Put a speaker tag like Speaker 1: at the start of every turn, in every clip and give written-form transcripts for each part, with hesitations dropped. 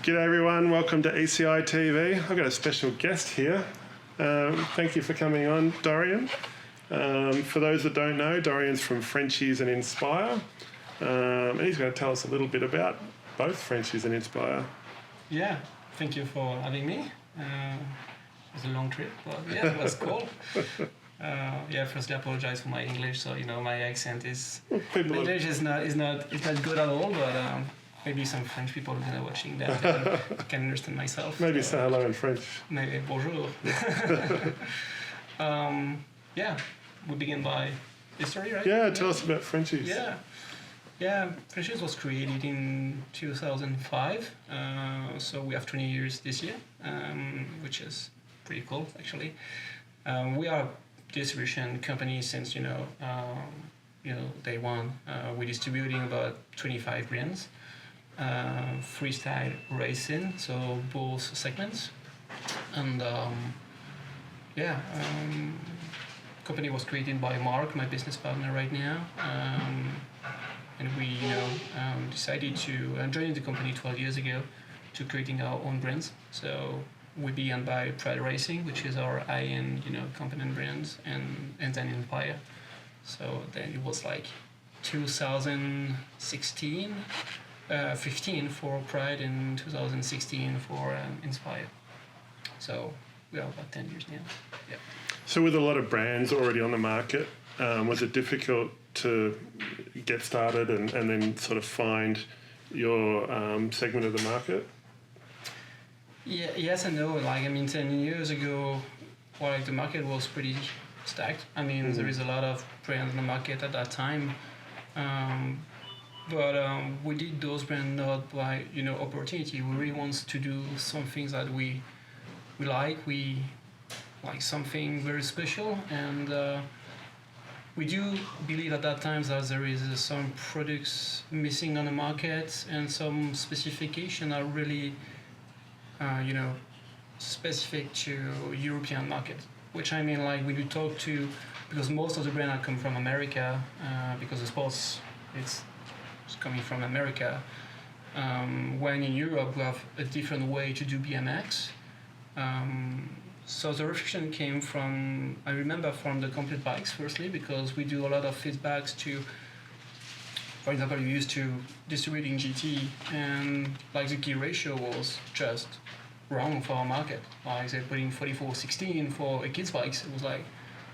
Speaker 1: G'day everyone, welcome to ECITV. I've got a special guest here. Thank you for coming on, Dorian. For those that don't know, Dorian's from Frenchy's and Inspyre. And he's going to tell us a little bit about both Frenchy's and Inspyre.
Speaker 2: Yeah, thank you for having me. It was a long trip, but yeah, it was cool. Firstly, I apologize for my English. So my accent is English is not good at all. But maybe some French people are watching that can understand myself.
Speaker 1: Maybe say hello in French.
Speaker 2: Maybe bonjour. We begin by history, right?
Speaker 1: Yeah, tell us about Frenchy's.
Speaker 2: Yeah, Frenchy's was created in 2005, so we have 20 years this year, which is pretty cool, actually. We are a distribution company since, day one. We're distributing about 25 brands, freestyle racing, so both segments. And, company was created by Mark, my business partner right now. And we decided to join the company 12 years ago to creating our own brands. So we began by Pride Racing, which is our high-end component brands, and then Inspyre. So then it was like 2016, 15 for Pride, and 2016 for Inspyre. So we are about 10 years now. Yeah.
Speaker 1: So with a lot of brands already on the market, was it difficult to get started and then sort of find your segment of the market?
Speaker 2: Yeah, yes and no. 10 years ago, the market was pretty stacked. There is a lot of brands in the market at that time. But we did those brands not by, opportunity. We really want to do some things that we like. We like something very special, and we do believe at that time that there is some products missing on the market, and some specifications are really, specific to European market. Which when you talk to, because most of the brands come from America, because the sports it's coming from America. When in Europe we have a different way to do BMX. So the reflection came from, I remember, from the complete bikes firstly, because we do a lot of feedbacks to, for example, we used to distributing GT, and the gear ratio was just wrong for our market. They're putting 44/16 for a kid's bikes. It was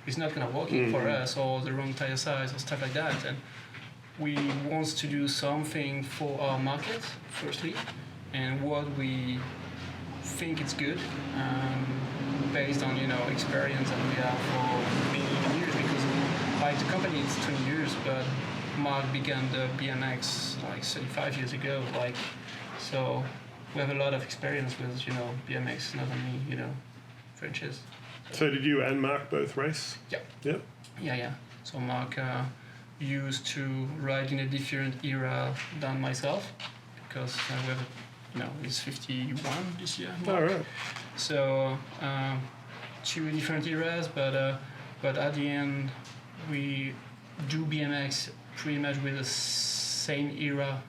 Speaker 2: it's not gonna work for us, or the wrong tire size or stuff like that. And we want to do something for our market firstly, and what we think it's good, based on experience that we have for many years. Because the company is 20 years, but Mark began the BMX 35 years ago. So we have a lot of experience with BMX, not only French's.
Speaker 1: So did you and Mark both race?
Speaker 2: Yeah.
Speaker 1: Yep.
Speaker 2: Yeah. So Mark used to ride in a different era than myself, because we have he's 51 this year.
Speaker 1: All right.
Speaker 2: So two different eras, but at the end we do BMX pretty much with the same era,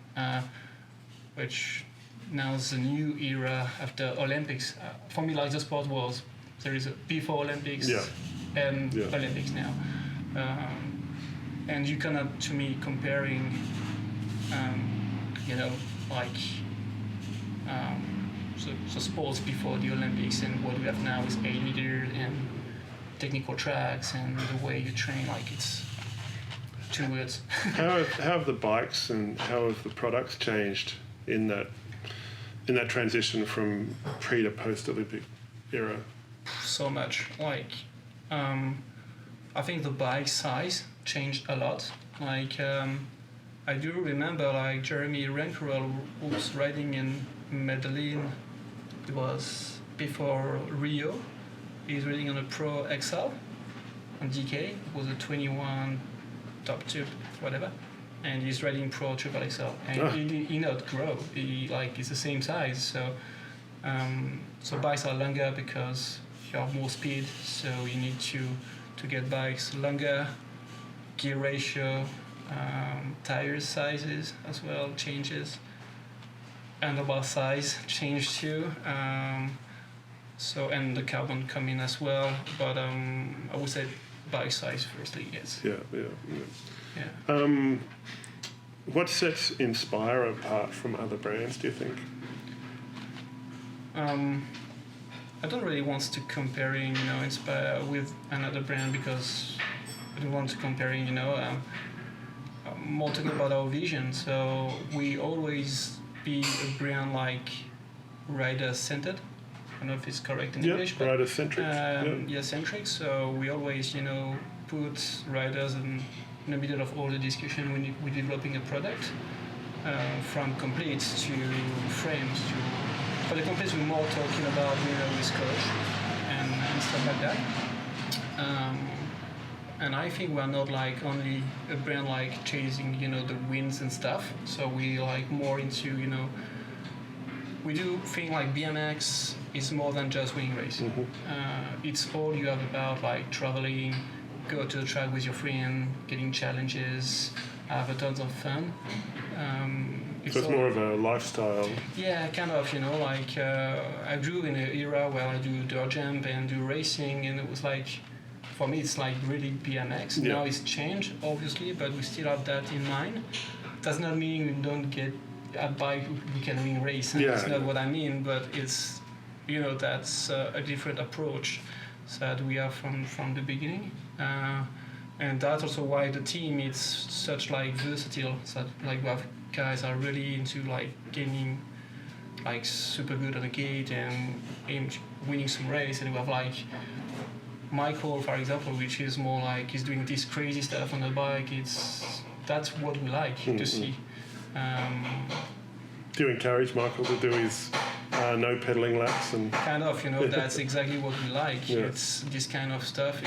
Speaker 2: which now is the new era after Olympics. For me, the sport was, there is a before Olympics and Olympics now, and you cannot, to me, comparing, so sports before the Olympics and what we have now is 8 meters and technical tracks and the way you train, it's two words.
Speaker 1: How have the bikes and how have the products changed in that transition from pre to post Olympic era?
Speaker 2: So much. I think the bike size changed a lot. I do remember Jeremy Renkerel was riding in Medellin. It was before Rio. He's riding on a Pro XL on DK. It was a 21 top tube, whatever. And he's riding Pro Triple XL. And he not grow. It's the same size. So bikes are longer because you have more speed. So you need to get bikes longer. Gear ratio, tire sizes as well changes. handlebar size changed too. So and the carbon come in as well, but I would say bike size firstly, yes.
Speaker 1: Yeah. What sets Inspyre apart from other brands, do you think?
Speaker 2: I don't really want to comparing, Inspyre with another brand because I don't want to comparing, more talking about our vision. So we always be a brand like rider-centered. I don't know if it's correct in English, but
Speaker 1: rider-centric.
Speaker 2: centric. So we always, put riders in the middle of all the discussion when we're developing a product, from completes to frames to. For the completes, we're more talking about with coach and stuff like that. And I think we're not like only a brand like chasing the wins and stuff. So we like more into we do think like BMX is more than just winning race. It's all you have about like traveling, go to the track with your friend, getting challenges, have a tons of fun.
Speaker 1: So it's more of a lifestyle.
Speaker 2: Yeah, kind of, like I grew in an era where I do dirt jump and do racing, and it was like, for me, it's like really BMX.
Speaker 1: Yeah.
Speaker 2: Now it's changed, obviously, but we still have that in mind. Does not mean we don't get a bike we can win race. And that's not what I mean, but it's, that's a different approach that we have from the beginning. And that's also why the team is such like versatile. So like we have guys are really into like getting like super good on the gate and winning some race, and we have like Michael, for example, which is more like he's doing this crazy stuff on the bike. That's what we like to see.
Speaker 1: Do you encourage Michael to do his no pedaling laps and
Speaker 2: kind of, that's exactly what we like. Yeah. It's this kind of stuff.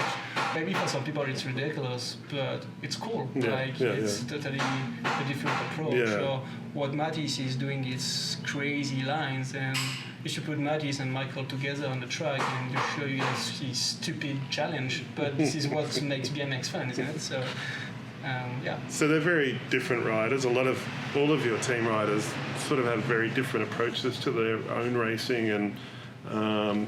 Speaker 2: Maybe for some people it's ridiculous, but it's cool. It's totally a different approach.
Speaker 1: Yeah.
Speaker 2: So what Matisse is doing is crazy lines, and you should put Matisse and Michael together on the track and just show you his stupid challenge. But this is what makes BMX fun, isn't it? So.
Speaker 1: So they're very different riders. All of your team riders sort of have very different approaches to their own racing and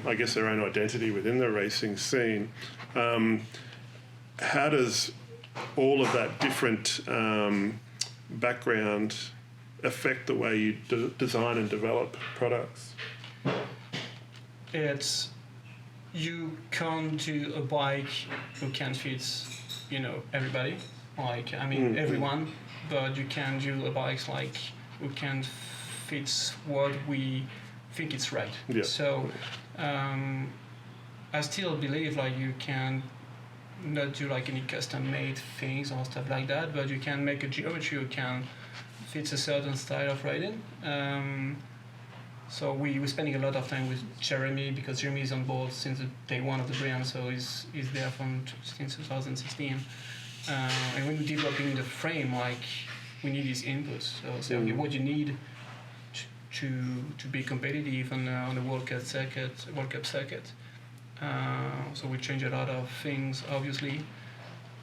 Speaker 1: I guess their own identity within the racing scene. How does all of that different background affect the way you design and develop products?
Speaker 2: You can't do a bike who can fit, everybody. Like, everyone, but you can do a bike like who can fit what we think it's right.
Speaker 1: Yeah.
Speaker 2: So I still believe like you can not do like any custom-made things or stuff like that, but you can make a geometry you can fit a certain style of riding. So we're spending a lot of time with Jeremy because Jeremy is on board since day one of the brand, so he's there since 2016. And when we're developing the frame, like we need his inputs. So okay, what you need to be competitive on the World Cup circuit. So we change a lot of things, obviously.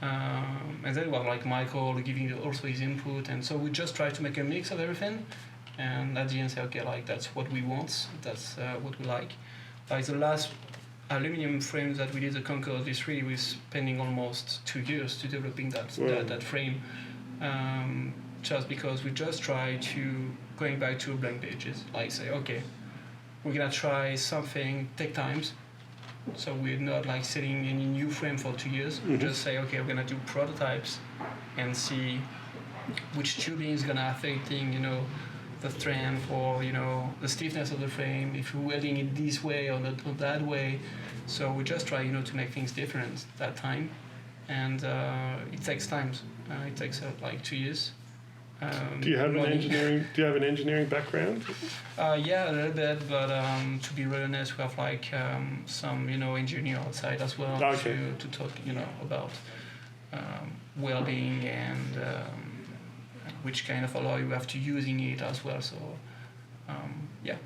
Speaker 2: And then we have like Michael giving also his input, and so we just try to make a mix of everything. And at the end, say, okay, like that's what we want. That's what we like. Like the last aluminum frames that we did, the Concorde V3, we're spending almost 2 years to developing that frame, just because we just try to going back to blank pages, like say, okay, we're gonna try something, take times, so we're not like setting any new frame for 2 years. We just say, okay, we're gonna do prototypes and see which tubing is gonna affect the strength or the stiffness of the frame, if we're welding it this way or that way. So we just try to make things different that time, and it takes time. It takes like 2 years.
Speaker 1: Do you have an engineering background?
Speaker 2: Yeah, a little bit, but to be really honest, we have like some engineer outside as well to talk about welding and which kind of alloy you have to use in it as well. So yeah.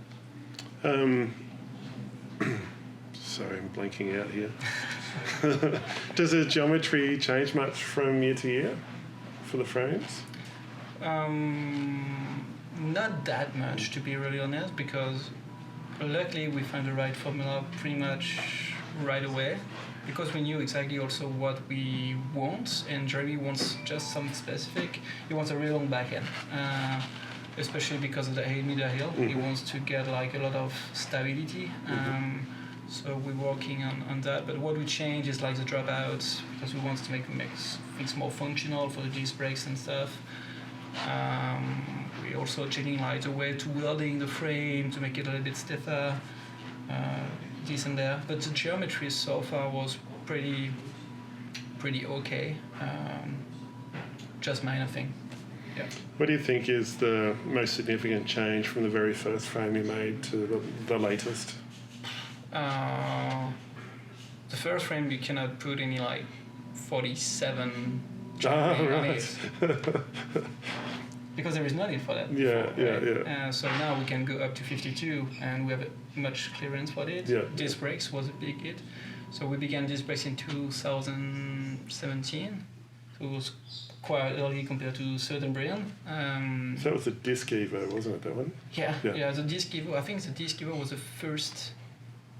Speaker 1: Sorry, I'm blanking out here. Does the geometry change much from year to year for the frames?
Speaker 2: Not that much, to be really honest, because luckily we found the right formula pretty much right away, because we knew exactly also what we want, and Jeremy wants just something specific. He wants a really long back end, especially because of the middle hill. He wants to get like a lot of stability. So we're working on that, but what we change is like the dropouts, because we want to make things more functional for the disc brakes and stuff. We're also changing like the way to welding the frame to make it a little bit stiffer, this and there. But the geometry so far was pretty okay. Just minor thing. Yeah.
Speaker 1: What do you think is the most significant change from the very first frame you made to the latest?
Speaker 2: The first frame you cannot put any like 47
Speaker 1: right.
Speaker 2: because there is no need for that.
Speaker 1: Yeah.
Speaker 2: So now we can go up to 52 and we have much clearance for it.
Speaker 1: Yeah.
Speaker 2: Disc brakes was a big hit. So we began disc brakes in 2017. So it was quite early compared to certain brand.
Speaker 1: So that was the Disc Evo, wasn't it, that one?
Speaker 2: Yeah. The Disc Evo, I think the Disc Evo was the first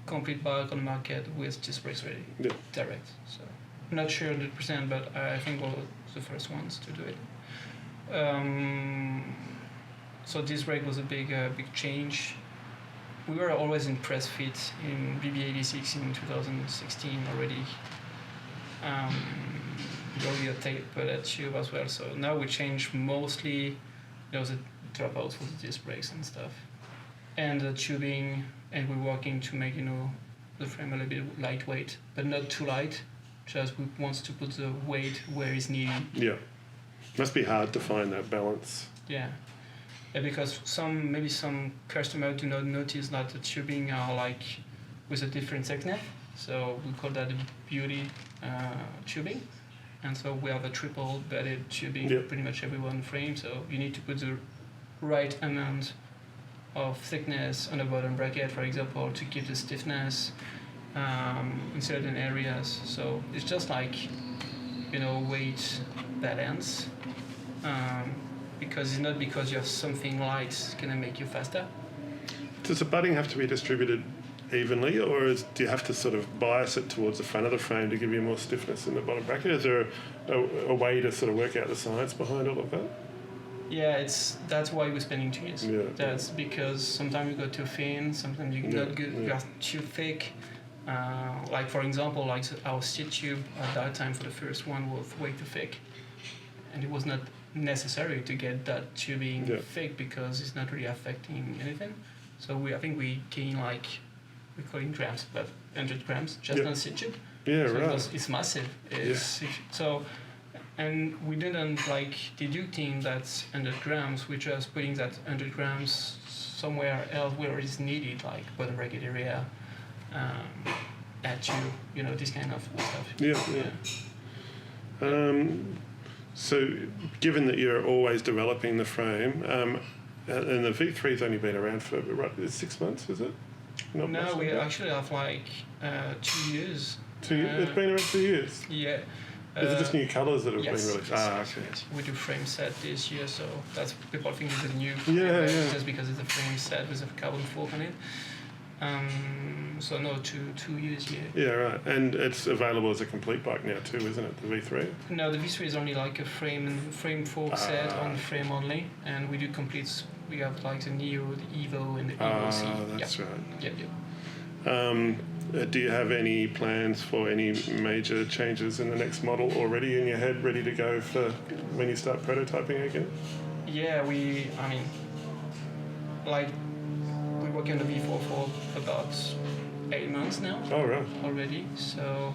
Speaker 2: complete bike on the market with disc brakes ready, direct. So not sure 100%, but I think we were the first ones to do it. So disc brake was a big change. We were always in press fit in BB86 in 2016 already. Already a tape tube as well. So now we change mostly the dropouts for the disc brakes and stuff, and the tubing. And we're working to make the frame a little bit lightweight, but not too light. Just we want to put the weight where it's needed. Yeah,
Speaker 1: must be hard to find that balance.
Speaker 2: Yeah, because some customers do not notice that the tubing are like with a different thickness. So we call that the beauty tubing, and so we have a triple bedded tubing pretty much every one frame. So you need to put the right amount of thickness on the bottom bracket, for example, to keep the stiffness in certain areas. So it's just like weight balance, because it's not because you have something light it's gonna make you faster.
Speaker 1: Does the budding have to be distributed evenly, or do you have to sort of bias it towards the front of the frame to give you more stiffness in the bottom bracket? Is there a way to sort of work out the science behind all of that?
Speaker 2: Yeah, that's why we're spending 2 years. That's because sometimes you go too thin, sometimes you not good, you are too thick. Like for example, like our seat tube at that time for the first one was way too thick, and it was not necessary to get that tubing thick because it's not really affecting anything. So I think we gain like, we call it grams, but 100 grams just on seat tube.
Speaker 1: Yeah,
Speaker 2: so
Speaker 1: right.
Speaker 2: It's massive. So. And we didn't like deducting that 100 grams, we're just putting that 100 grams somewhere else where it's needed, like bottom bracket area, this kind of stuff.
Speaker 1: So given that you're always developing the frame, and the V3's only been around for 6 months, is it?
Speaker 2: No, we actually have like 2 years.
Speaker 1: 2 years? It's been around 2 years?
Speaker 2: Yeah.
Speaker 1: Is it just new colours that have been released?
Speaker 2: Okay. We do frame set this year, so that's people think it's a new just because it's a frame set with a carbon fork on it. So no, 2 years,
Speaker 1: Yeah, right. And it's available as a complete bike now too, isn't it, the V3?
Speaker 2: No, the V3 is only like a frame fork set on frame only, and we do completes. We have like the Neo, the Evo, and the Evo C.
Speaker 1: That's right.
Speaker 2: Yep.
Speaker 1: Do you have any plans for any major changes in the next model already in your head, ready to go for when you start prototyping again?
Speaker 2: Yeah, we're working on the V4 for about 8 months now.
Speaker 1: Oh, right.
Speaker 2: Already. So,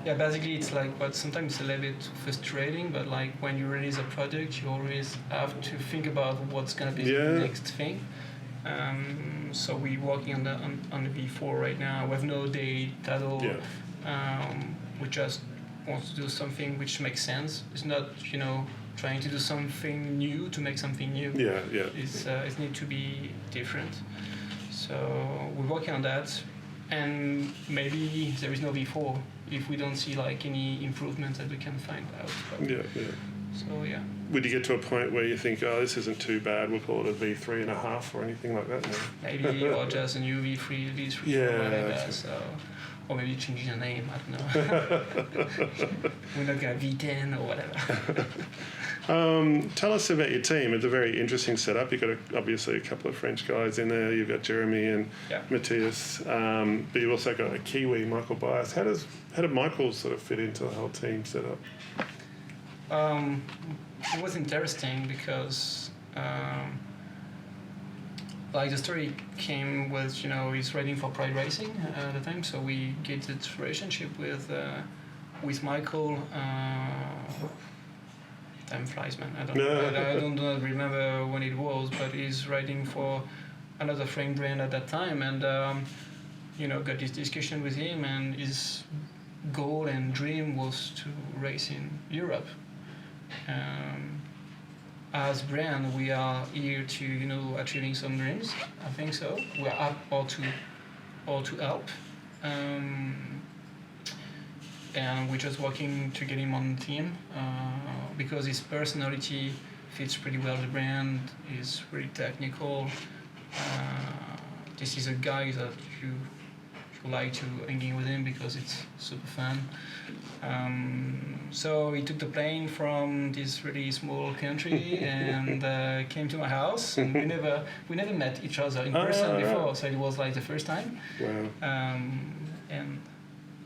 Speaker 2: yeah, basically it's like, but sometimes it's a little bit frustrating, but like when you release a product, you always have to think about what's going to be the next thing. So we're working on the V4 right now. We have no date at all. We just want to do something which makes sense. It's not, trying to do something new to make something new. It needs to be different. So we're working on that, and maybe there is no V4 if we don't see like any improvements that we can find out. So yeah.
Speaker 1: would you get to a point where you think, oh, this isn't too bad, we'll call it a V3.5 or anything like that? No.
Speaker 2: Maybe, or just a new V3,
Speaker 1: Yeah,
Speaker 2: or whatever.
Speaker 1: okay.
Speaker 2: So, or maybe changing the name. I don't know. We're not gonna V10 or whatever.
Speaker 1: Tell us about your team. It's a very interesting setup. You've got obviously a couple of French guys in there. You've got Jeremy and Matthias, but you've also got a Kiwi, Michael Bias. How did Michael sort of fit into the whole team setup?
Speaker 2: It was interesting because like the story came with, he's riding for Pride Racing at the time, so we get this relationship with Michael. Time flies, man. I don't remember when it was, but he's riding for another frame brand at that time, and got this discussion with him, and his goal and dream was to race in Europe. As brand, we are here to achieving some dreams. I think so. We are up or to help, and we're just working to get him on the team because his personality fits pretty well the brand. He's really technical. This is a guy that you like to hanging with him because it's super fun. So he took the plane from this really small country and came to my house. And we never met each other in person before, so it was like the first time.
Speaker 1: Wow.
Speaker 2: And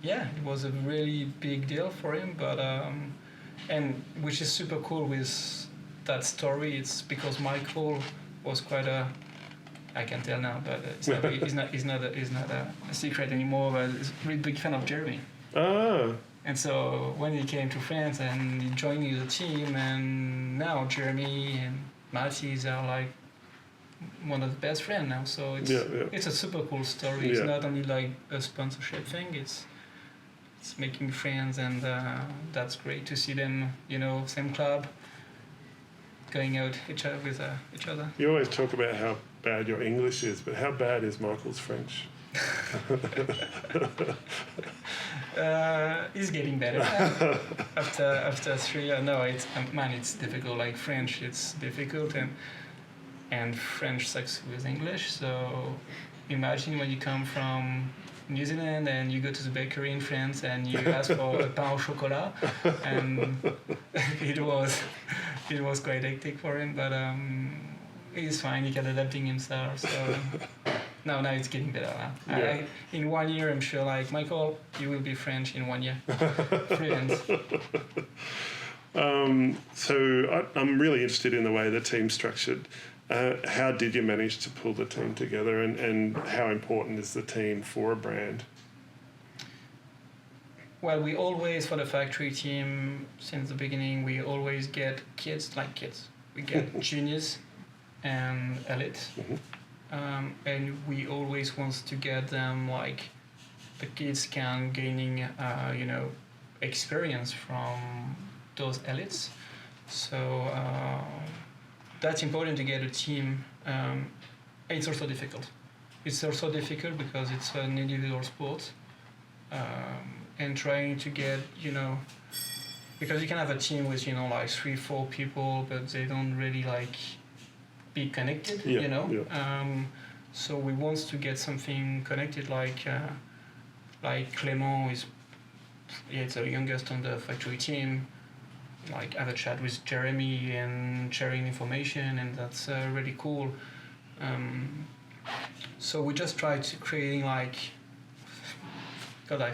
Speaker 2: yeah, it was a really big deal for him. But and which is super cool with that story. It's because Michael was quite a, I can tell now, but it's not a secret anymore. But he's a really big fan of Jeremy.
Speaker 1: Oh.
Speaker 2: And so when he came to France and he joined the team, and now Jeremy and Matisse are like one of the best friends now. So it's a super cool story. It's not only like a sponsorship thing. It's making friends, and that's great to see them. Same club, going out with each other.
Speaker 1: You always talk about how bad your English is, but how bad is Michael's French?
Speaker 2: He's getting better after 3 years. No, it's difficult. Like French, it's difficult, and French sucks with English. So imagine when you come from New Zealand and you go to the bakery in France and you ask for a pain au chocolat, and it was quite hectic for him, but he's fine. He can adapting himself. So. No, now it's getting better. In 1 year, I'm sure, like, Michael, you will be French in 1 year. Fluent.
Speaker 1: So I'm really interested in the way the team's structured. How did you manage to pull the team together, and how important is the team for a brand?
Speaker 2: Well, we always, for the factory team, since the beginning, we always get kids. We get juniors and elite. Mm-hmm. And we always want to get them, like, the kids can gaining, experience from those elites. So that's important to get a team. It's also difficult. It's also difficult because it's an individual sport. And trying to get, because you can have a team with, like 3-4 people, but they don't really, like, be connected, so we want to get something connected, like Clément is the youngest on the factory team, like have a chat with Jeremy and sharing information, and that's really cool. So we just try to creating like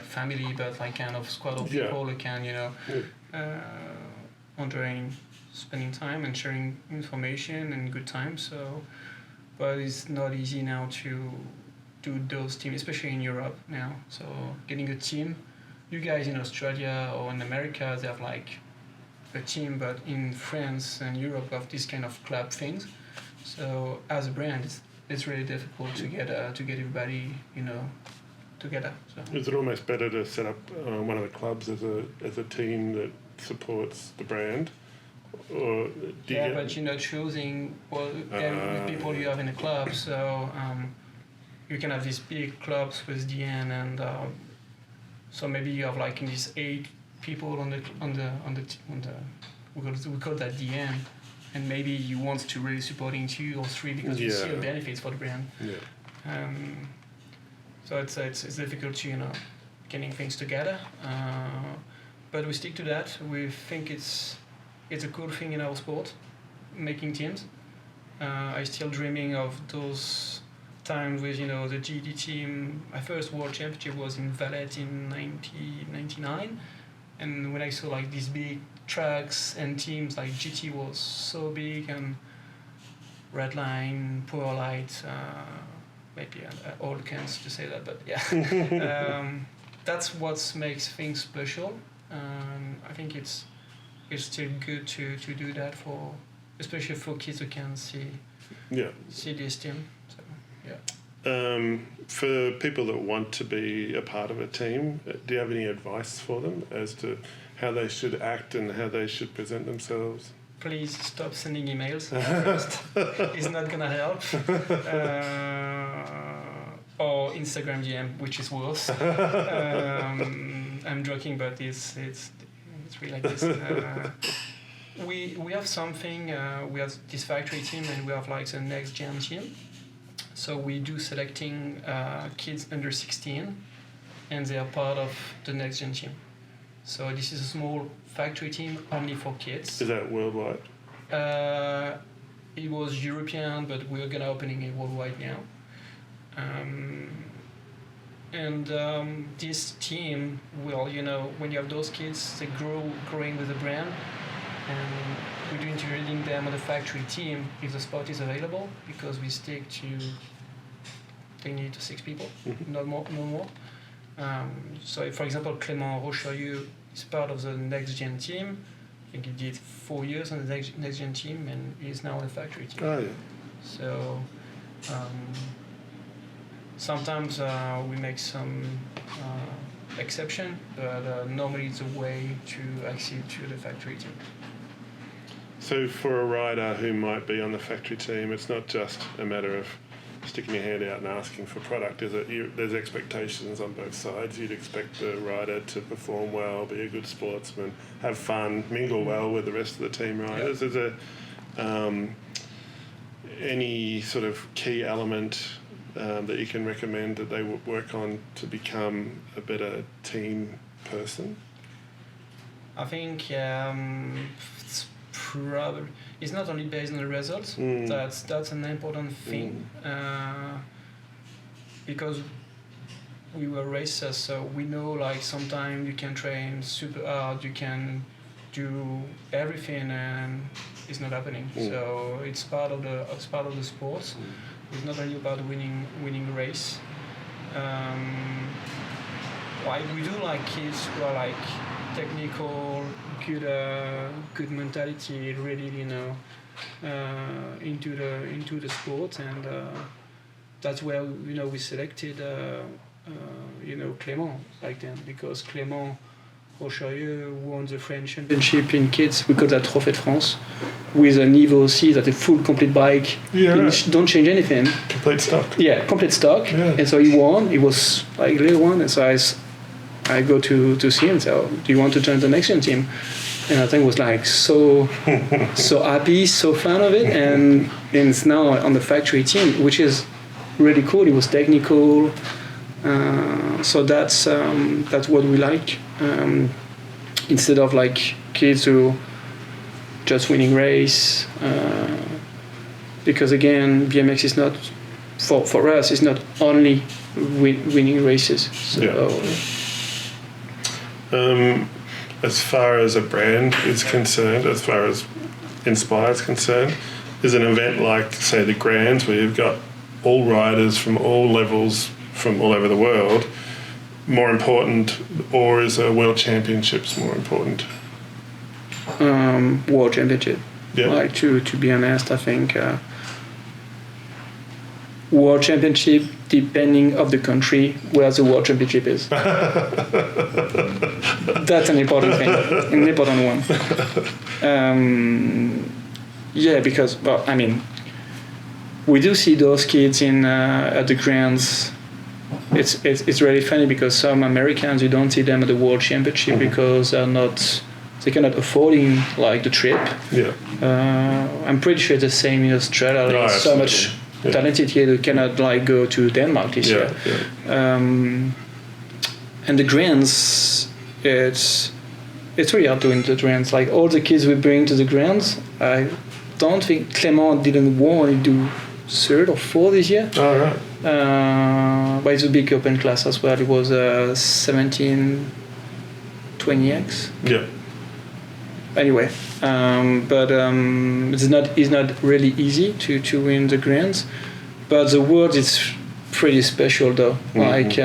Speaker 2: family, but like kind of squad of people who can enjoying spending time and sharing information and good time. So, but it's not easy now to do those teams, especially in Europe now. So getting a team, you guys in Australia or in America, they have like a team, but in France and Europe, we have this kind of club things. So as a brand, it's really difficult to get everybody together. So.
Speaker 1: Is it almost better to set up one of the clubs as a team that supports the brand? Or
Speaker 2: but choosing the people you have in the club. So you can have these big clubs with DN, and so maybe you have like in these 8 people on the we call that the end. And maybe you want to really supporting 2 or 3 because you see the benefits for the brand.
Speaker 1: Yeah.
Speaker 2: So it's difficult to getting things together, but we stick to that. We think it's a cool thing in our sport, making teams. I still dreaming of those times with the GD team. My first world championship was in Valette in 1999, and when I saw like these big trucks and teams like GT was so big and Redline, Powerlight, maybe old cans to say that, but yeah, that's what makes things special. I think it's still good to do that for, especially for kids who can see this team. So yeah.
Speaker 1: For people that want to be a part of a team, do you have any advice for them as to how they should act and how they should present themselves?
Speaker 2: Please stop sending emails first. It's not gonna help. Or Instagram DM, which is worse. I'm joking, but it's really like this. We have something. We have this factory team, and we have like the next gen team. So we do selecting kids under 16, and they are part of the next gen team. So this is a small factory team only for kids.
Speaker 1: Is that worldwide?
Speaker 2: It was European, but we're gonna opening it worldwide now. This team will, when you have those kids, they growing with the brand, and we're integrating them on the factory team if the spot is available, because we stick to 20 to 6 people, no more. So, for example, Clément Rocherieux is part of the next gen team. I think he did 4 years on the next gen team, and he's now on the factory team.
Speaker 1: Oh, yeah.
Speaker 2: So sometimes we make some exception, but normally it's a way to accede to the factory team.
Speaker 1: So for a rider who might be on the factory team, it's not just a matter of sticking your hand out and asking for product, is it? There's expectations on both sides. You'd expect the rider to perform well, be a good sportsman, have fun, mingle well with the rest of the team riders. Is there any sort of key element that you can recommend that they would work on to become a better team person?
Speaker 2: I think it's not only based on the results. That's an important thing, because we were racers, so we know like sometimes you can train super hard, you can do everything, and it's not happening. So it's part of the sport. It's not only about winning a race. Like we do like kids who are like technical, good mentality, really into the sport, and that's where we selected Clément back then, because Clément Rocherieux won the French championship in kids. We call that Trophée de France, with an Evo C, that's a full complete bike. Don't change anything.
Speaker 1: Complete stock.
Speaker 2: Yeah, complete stock. Yeah. And so he won. He was like little one, and so I go to see him. So, do you want to join the next gen team? And I think was like so happy, so fan of it, and it's now on the factory team, which is really cool. It was technical, so that's what we like. Instead of like kids who just winning race, because again, BMX is not for us. It's not only winning races. So.
Speaker 1: Yeah. As far as a brand is concerned, as far as Inspyre is concerned, is an event like, say, the Grands, where you've got all riders from all levels from all over the world, more important, or is a World Championships more important?
Speaker 2: World Championship. Yeah. Like to be honest, I think World Championship, depending of the country where the World Championship is. That's an important thing, an important one. Because we do see those kids at the Grands. It's really funny because some Americans, you don't see them at the World Championship because they're not
Speaker 3: they cannot affording like the trip.
Speaker 1: Yeah.
Speaker 3: I'm pretty sure it's the same in Australia.
Speaker 1: No,
Speaker 3: There's so much talented here that cannot like go to Denmark this year.
Speaker 1: Yeah.
Speaker 3: And the grants, it's really hard doing the grants. Like all the kids we bring to the grants, I don't think Clément didn't want to do third or fourth this year.
Speaker 1: All right.
Speaker 3: But it's a big open class as well. It was 17-20x.
Speaker 1: Yeah.
Speaker 3: Anyway, but it's not really easy to win the grants. But the world is pretty special though. Like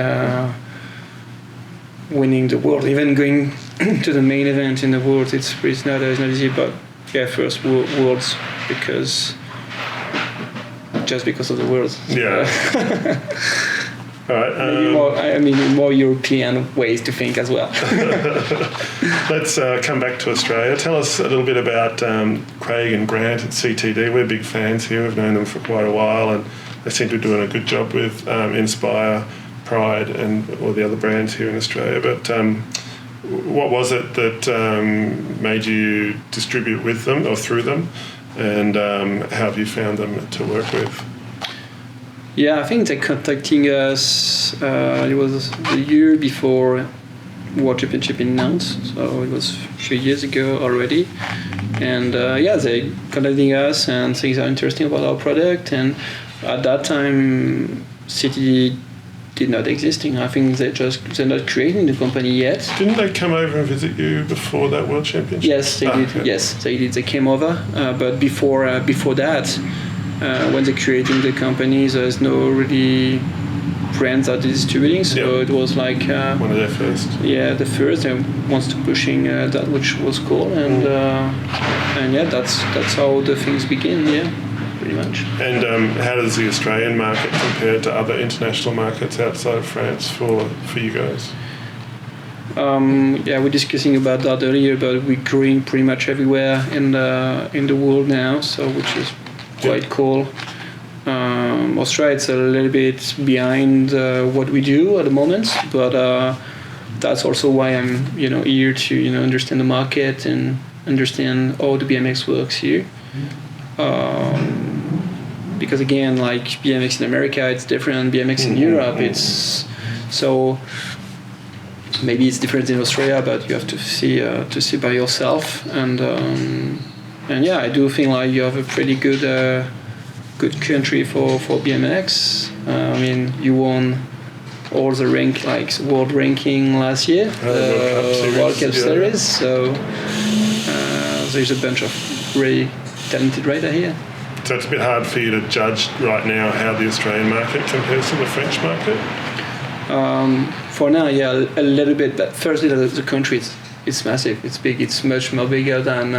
Speaker 3: winning the world, even going to the main event in the world, it's not easy. But yeah, first worlds because of the world.
Speaker 1: Yeah. All right.
Speaker 3: More European ways to think as well.
Speaker 1: Let's come back to Australia. Tell us a little bit about Craig and Grant at CTD. We're big fans here. We've known them for quite a while, and they seem to be doing a good job with Inspyre, Pride, and all the other brands here in Australia. But what was it that made you distribute with them or through them, and how have you found them to work with?
Speaker 3: Yeah, I think they're contacting us. It was the year before World Championship in Nantes, so it was a few years ago already. And they contacting us and things are interesting about our product. And at that time, CTD did not existing. I think they're not creating the company yet.
Speaker 1: Didn't they come over and visit you before that World Championship?
Speaker 3: Yes, they did. Okay. Yes, they did. They came over, but before that. When they're creating the company, there's no really brands that are distributing, so it was like
Speaker 1: one of their first.
Speaker 3: Yeah, the first. They wants to pushing that which was cool, and that's how the things begin. Yeah, pretty much.
Speaker 1: And how does the Australian market compare to other international markets outside of France for you guys?
Speaker 3: We're discussing about that earlier, but we're growing pretty much everywhere in the world now, so which is quite cool. Australia is a little bit behind what we do at the moment, but that's also why I'm here to understand the market and understand how the BMX works here. Because again, like BMX in America, it's different. BMX in Europe, it's so maybe it's different in Australia, but you have to see by yourself. And yeah, I do think like you have a pretty good country for BMX. You won all the world ranking last year, World Cup Series. So there's a bunch of really talented riders here.
Speaker 1: So it's a bit hard for you to judge right now how the Australian market compares to the French market?
Speaker 3: For now, yeah, a little bit. But firstly, the country, it's massive. It's big. It's much more bigger than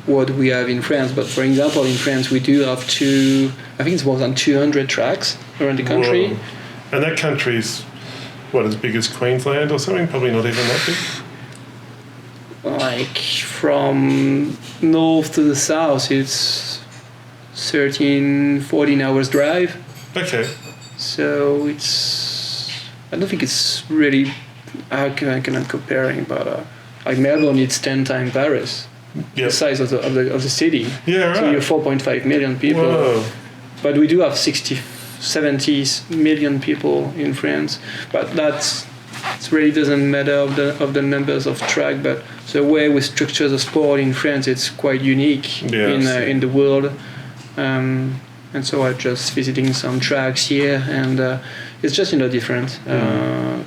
Speaker 3: what we have in France. But for example, in France, we do have I think it's more than 200 tracks around the country.
Speaker 1: Whoa. And that country's, as big as Queensland or something? Probably not even that big.
Speaker 3: Like from north to the south, it's 13-14 hours drive.
Speaker 1: Okay.
Speaker 3: So I don't think it's really, I cannot comparing, but like Melbourne, it's 10 times Paris.
Speaker 1: Yep.
Speaker 3: The size of the city.
Speaker 1: Yeah, right.
Speaker 3: So you're 4.5 million people.
Speaker 1: Whoa.
Speaker 3: But we do have 70 million people in France. But it really doesn't matter of the numbers of track, but the way we structure the sport in France, it's quite unique in the world. And so I'm just visiting some tracks here, and it's just different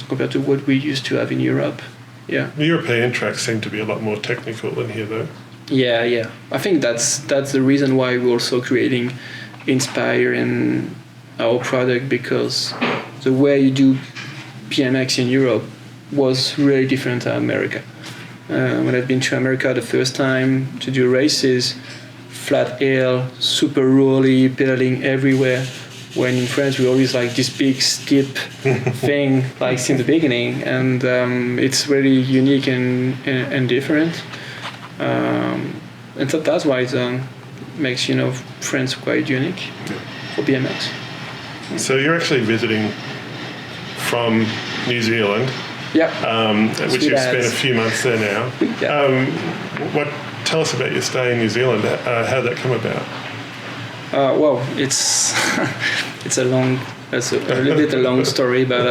Speaker 3: compared to what we used to have in Europe. Yeah.
Speaker 1: The European tracks seem to be a lot more technical than here, though.
Speaker 3: Yeah. I think that's the reason why we're also creating Inspyre and our product, because the way you do BMX in Europe was really different to America. When I've been to America the first time to do races, flat hill, super rolly, pedaling everywhere. When in France we always like this big steep thing, like since the beginning, and it's really unique and different. And so that's why it makes France quite unique for BMX.
Speaker 1: So you're actually visiting from New Zealand
Speaker 3: Yeah.
Speaker 1: Which
Speaker 3: Sweet
Speaker 1: you've spent a
Speaker 3: ads.
Speaker 1: few months there now.
Speaker 3: Yeah.
Speaker 1: Tell us about your stay in New Zealand. How did that come about?
Speaker 3: Well, it's it's a little bit a long story, but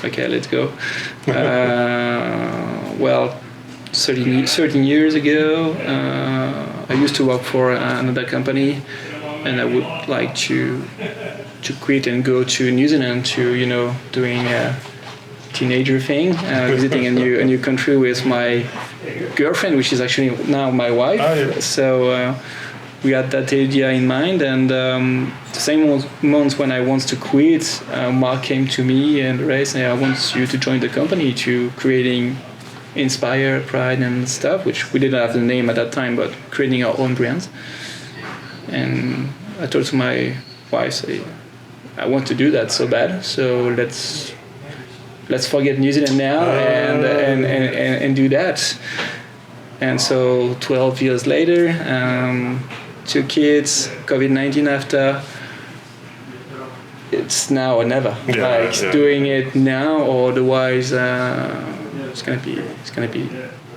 Speaker 3: okay, let's go. Well, 13 years ago, I used to work for another company, and I would like to quit and go to New Zealand to doing a teenager thing, visiting a new country with my girlfriend, which is actually now my wife.
Speaker 1: Oh, yeah.
Speaker 3: So we had that idea in mind, and the same month when I wanted to quit, Mark came to me and said, I want you to join the company to creating Inspyre, Pride and stuff, which we didn't have the name at that time, but creating our own brands. And I told to my wife, I want to do that so bad, so let's forget New Zealand now and do that. And so 12 years later, 2 kids, COVID-19 after, it's now or never. Doing it now, or otherwise it's gonna be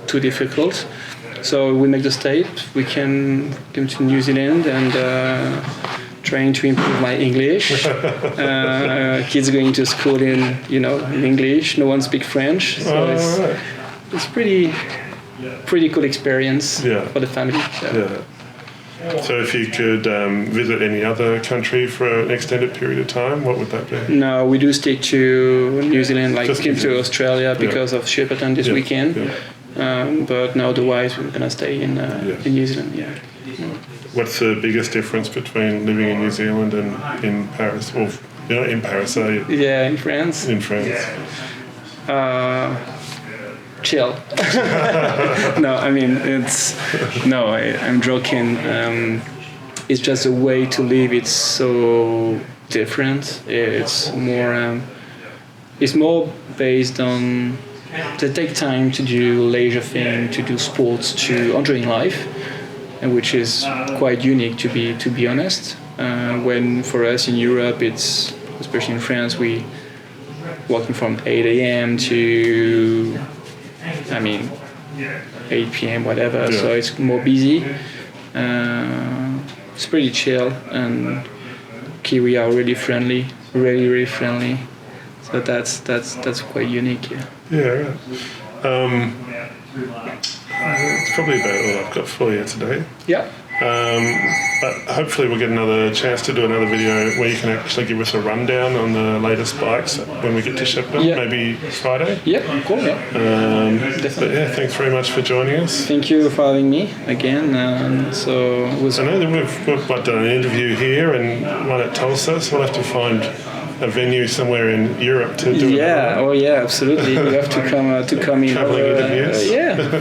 Speaker 3: too difficult. So we make the step. We can come to New Zealand and trying to improve my English. Kids going to school in English. No one speaks French, so it's pretty cool experience for the family.
Speaker 1: So if you could visit any other country for an extended period of time, what would that be?
Speaker 3: No, we do stick to New Zealand, like came to Australia because of Shepparton this weekend. But no, otherwise we're gonna stay in New Zealand. Yeah.
Speaker 1: What's the biggest difference between living in New Zealand and in Paris? Or in Paris, are you?
Speaker 3: Yeah, in France.
Speaker 1: In France.
Speaker 3: Chill. No, I mean I'm joking. It's just a way to live. It's so different. It's more based on to take time to do leisure thing, to do sports, to enjoying life, and which is quite unique to be honest. When for us in Europe, it's especially in France, we working from 8 a.m. to 8 p.m. whatever. So it's more busy. It's pretty chill, and Kiwi are really friendly, really friendly. So that's quite unique.
Speaker 1: Yeah. It's probably about all I've got for you today.
Speaker 3: Yeah.
Speaker 1: But hopefully we'll get another chance to do another video where you can actually give us a rundown on the latest bikes when we get to Shepparton, maybe Friday.
Speaker 3: Yeah, cool. Yeah.
Speaker 1: But thanks very much for joining us.
Speaker 3: Thank you for having me again. I know
Speaker 1: that we've done an interview here and one at Tulsa, so we'll have to find a venue somewhere in Europe to do it.
Speaker 3: Yeah, absolutely. You have to come in
Speaker 1: Traveling
Speaker 3: over.
Speaker 1: interviews.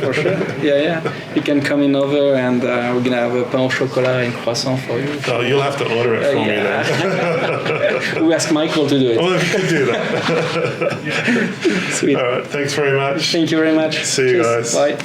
Speaker 3: For sure. Yeah. You can come in over, and we're gonna have a pain au chocolat and croissant for you.
Speaker 1: Oh, you'll have to order it for me then.
Speaker 3: We ask Michael to do it.
Speaker 1: Well, if you could do that.
Speaker 3: Sweet.
Speaker 1: All right, thanks very much.
Speaker 3: Thank you very much.
Speaker 1: See you guys.
Speaker 3: Bye.